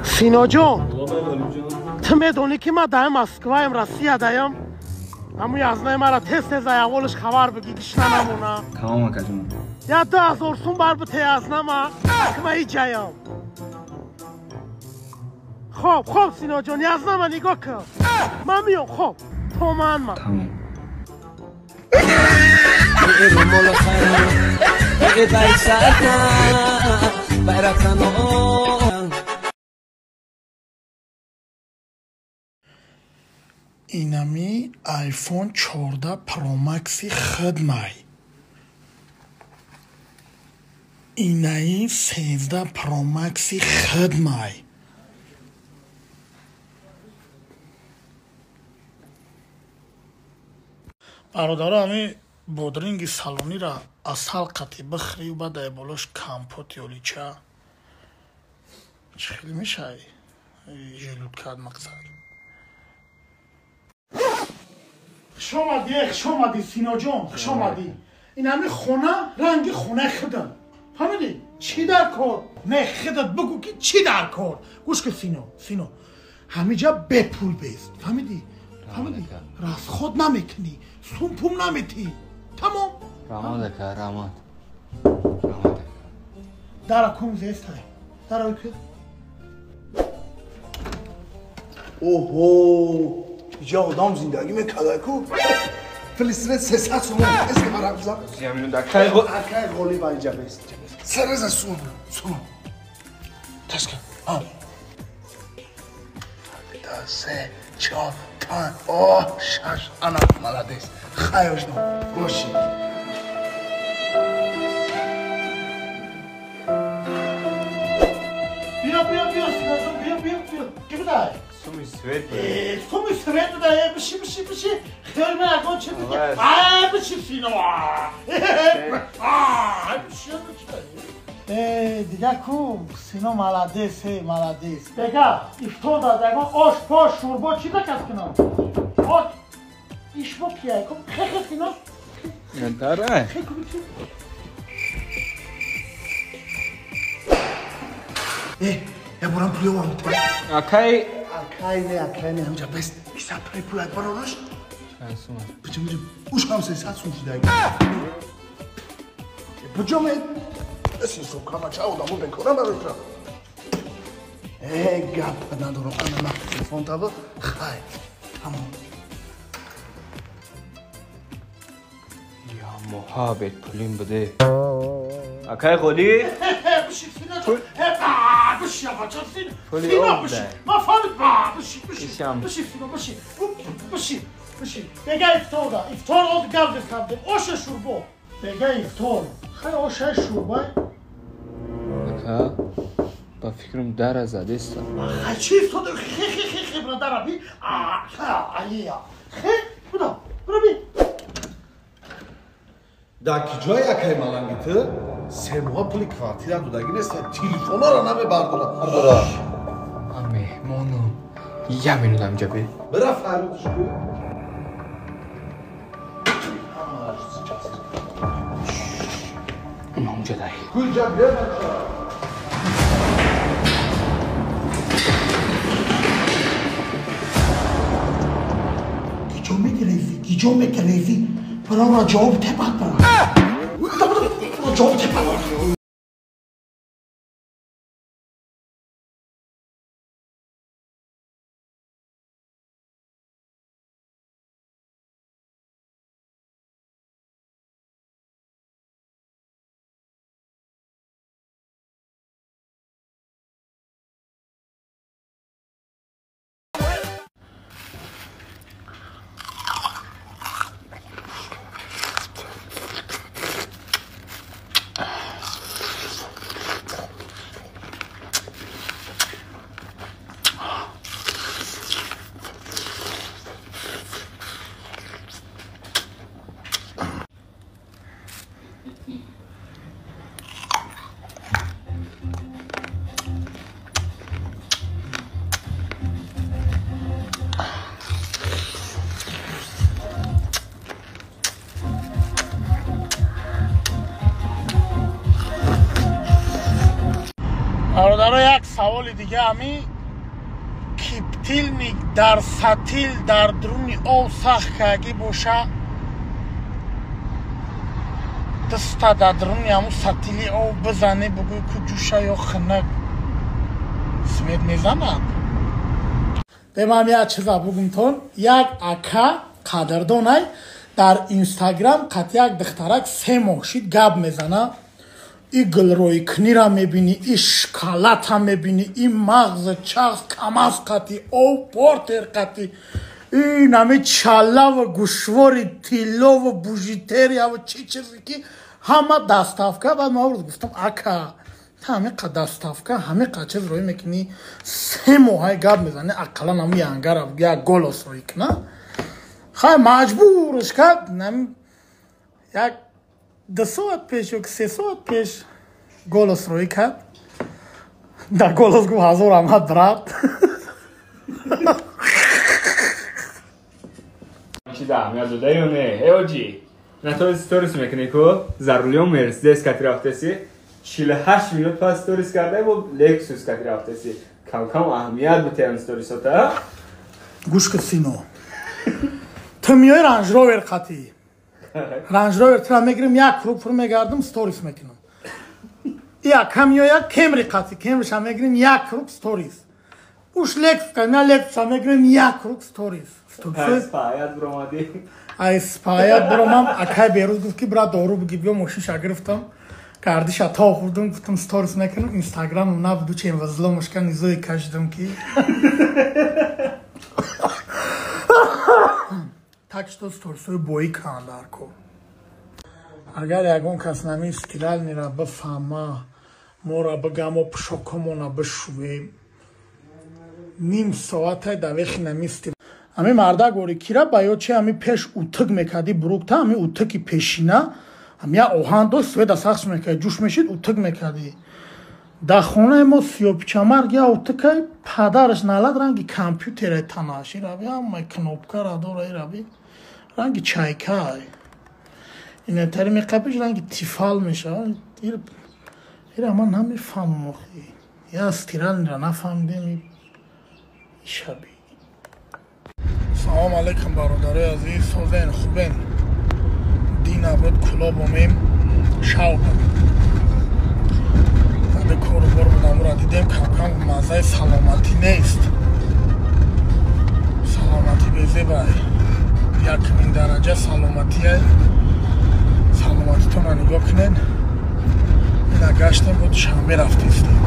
سینا جان تو میدونی که من در مسکوایم روسیه دایم همون یزنای مرا تست اولش خبر بگی گشنه نمونه تمام اکا جون یا 10,000 سون بر به یزنه ما که من هیچ جایم خب سینا جان یزنه من نگاه کن من میام خب تو من تمام اینمی آیفون 14 پرو مکسی خدمای اینایی 13 پرو مکسی خدمای برادر همی بودرینگی سالونی را از حلقتی بخری و بعد ایبالوش کمپوت یولیچه چخیلی میشه جلود کرد مقصد شمادی سینا جان شمادی این همه خونه رنگ خونه خودم فهمیدی؟ چی در کار؟ نه خودت بگو که چی در کار گوش که سینا همه جا به پول بیست فهمیدی؟ راست خود نمیکنی سون پوم نمیتی تمام راماد که راماد در کم زیست های در اوکی اوهو اینجا آدم زندگی میکده کو فلسطین 300 سومون اسم مرا بزن زیامینو دکتر اکای غولی با اینجا بیست سرز سومون تشکر دا 3 4 5 اوه شش انا ملادیس خیاش نو گوشی بیا سینا جان بیا کی بودای؟ سومی سویت سومی سویت دای بشی خیلی من اگه چه دیگه بشی سینا بشی دیگه کو سینا ملادیس بگه افتار داد اگه آش پاش شوربا چی دکت کنم آش ایش با کیه کن خیلی سینا نداره خیلی یا برام پولی وام میتونم اکای نه همجا بست بیشتر پولت براش چند سومه بچه اوش هم 300 سوم شده اگه بجامه بسی سو کاما چه آدمو بکنم برای تو گپ ندارم انا تلفن تا خیلی تمام یا محابت پولیم بده اکای غولی بشی سینا جان بشی آقا جان سینا بشی ما فهمید بشی سینا بشی بگه افتار آد گرد کردیم آش شوربا بگه افتار خیلی آش شوربا اکا با فکرم در زده است چی افتاد خیلی برادر بی خیلی برو بی داکی جای اکای مالانگیت سه ماه پولی کواتی دادو داگی نیست تلفن را نمی بردارم مهمانو یه منو همجا بی برا فرودش کو اون همجا دایی کجا بیا بچه گیجو میگریزی برام را جواب تپت برام جواب تپت برام برادرها یک سوال دیگه همی کیپتیلنی در سطیل در درونی او سخت کهگی باشه دستا در درونی همون سطیلی او بزنه بگوی که جوشه یا خنک سمید میزند دمام یک چیزا بگم تون یک اکا قدردانای در اینستاگرام قط یک دخترک 3 ماه شید گپ میزنه ای گلروی کنی را میبینی ای شکلات هم میبینی ای مغز چغز کماز قطی او پورتر قطی ای نمی چالا و گوشواری تیلو و بوژیتریا و چی چیزی که همه دستافکه بعد ما گفتم اکا تا همه قد دستافکه همه قد چیز روی میکنی 3 ماه گپ میزنه اقلا نمی ینگر را یک گلوس روی کنه خواهی مجبورش کرد نمی یک 2 ساعت پیش یا 3 ساعت پیش گلوس روی کرد در گلوس گفت حضور احمد برد چی دارم یاد داده یا نه ایوجی نه تو استوریس میکنی که ضروریون مرسدس کتی رفتسی 48 مینوت پس استوریس کرده و لکسوس کتی رفتسی کم کم اهمیت بته این استوریس تا گوش که سینو تو میای رنج روور قطی رنج روور ترا میگیرم یک کروب فرو میگردم ستوریس میکنم یا کمیو یک کمری قطی کمرش هم میگیرم یک کروب ستوریس اوش لکس کنم یا لکس هم میگیرم یک کروب ستوریس اسپایت برامادی اسپایت برامم اکای بیروز گفت که برا دارو بگی بیا ماشینشا گرفتم کاردیش تا خوردم گفتم ستوریس میکنم اینستاگرام نبودو چه این وزلا مشکل نیزوی کشیدم که تاکش تو ستورسوی بویی کاندار کو اگر یکون کس نمی استیلال نیرا بفهمه ما را بگم و پشکمونا بشویم نیم ساعت دویخی نمی استیلال همی مرده گوری کیرا باید چه همی پیش اوتک میکدی بروکتا همی اوتکی پیشینه همی یا اوهان دو سوید سخش میکدی جوش میشید اوتک میکدی در خونه ما سیوپیچامرگ یا اوتکای پدرش نالد رنگی کامپیوتر تناشی رابی هم کنوبکا را دور رابی رنگی چایکای این تری میقبیش رنگی تیفال میشه این اما نمیفهم مخی یا استیرال نیرا نفهمدیم شبی سلام علیکم برادرای عزیز سوزین خوبین دین عبد کلا بومیم شاوکم بعد کار بار بودم را دیدیم کم مزه سلامتی نیست سلامتی بیزه بای 1 درجه سلامتی سلامتی تو نگاه کنین این گشتیم بود شنبه رفتیستیم